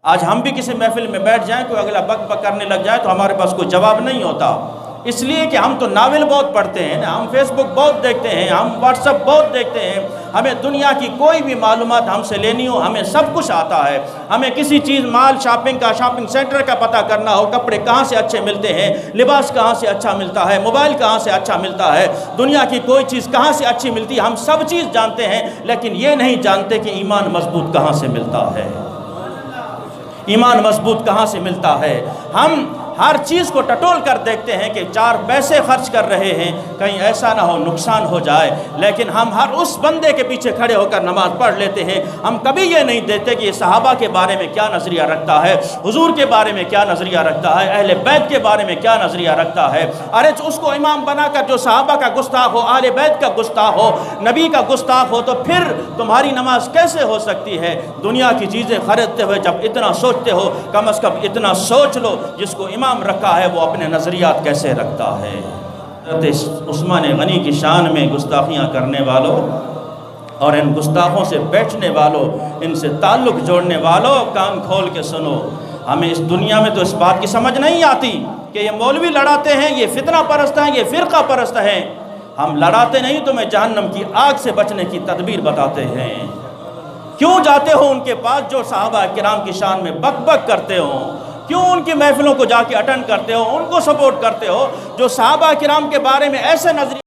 آج ہم بھی کسی محفل میں بیٹھ جائیں، کوئی اگلا بک بک کرنے لگ جائے تو ہمارے پاس کوئی جواب نہیں ہوتا، اس لیے کہ ہم تو ناول بہت پڑھتے ہیں، ہم فیس بک بہت دیکھتے ہیں، ہم واٹس ایپ بہت دیکھتے ہیں، ہمیں دنیا کی کوئی بھی معلومات ہم سے لینی ہو ہمیں سب کچھ آتا ہے۔ ہمیں کسی چیز مال شاپنگ سینٹر کا پتہ کرنا ہو، کپڑے کہاں سے اچھے ملتے ہیں، لباس کہاں سے اچھا ملتا ہے، موبائل کہاں سے اچھا ملتا ہے، دنیا کی کوئی چیز کہاں سے اچھی ملتی ہے، ہم سب چیز جانتے ہیں، لیکن یہ نہیں جانتے کہ ایمان مضبوط کہاں سے ملتا ہے، ایمان مضبوط کہاں سے ملتا ہے۔ ہم ہر چیز کو ٹٹول کر دیکھتے ہیں کہ 4 پیسے خرچ کر رہے ہیں، کہیں ایسا نہ ہو نقصان ہو جائے، لیکن ہم ہر اس بندے کے پیچھے کھڑے ہو کر نماز پڑھ لیتے ہیں۔ ہم کبھی یہ نہیں دیکھتے کہ یہ صحابہ کے بارے میں کیا نظریہ رکھتا ہے، حضور کے بارے میں کیا نظریہ رکھتا ہے، اہل بیت کے بارے میں کیا نظریہ رکھتا ہے۔ ارے اس کو امام بنا کر جو صحابہ کا گستاخ ہو، اہل بیت کا گستاخ ہو، نبی کا گستاخ ہو، تو پھر تمہاری نماز کیسے ہو سکتی ہے؟ دنیا کی چیزیں خریدتے ہوئے جب اتنا سوچتے ہو، کم از کم اتنا سوچ لو جس کو امام رکھا ہے وہ اپنے نظریات کیسے رکھتا ہے۔ حضرت عثمان غنی کی شان میں گستاخیاں کرنے والوں اور ان گستاخوں سے بیٹھنے والوں، ان سے تعلق جوڑنے والوں، کان کھول کے سنو۔ ہمیں اس دنیا میں تو اس بات کی سمجھ نہیں آتی کہ یہ مولوی لڑاتے ہیں، یہ فتنہ پرست ہیں، یہ فرقہ پرست ہیں۔ ہم لڑاتے نہیں، تمہیں جہنم کی آگ سے بچنے کی تدبیر بتاتے ہیں۔ کیوں جاتے ہو ان کے پاس جو صحابہ کرام کی شان میں بک بک کرتے ہوں؟ کیوں ان کی محفلوں کو جا کے اٹینڈ کرتے ہو، ان کو سپورٹ کرتے ہو جو صحابہ کرام کے بارے میں ایسے نظریے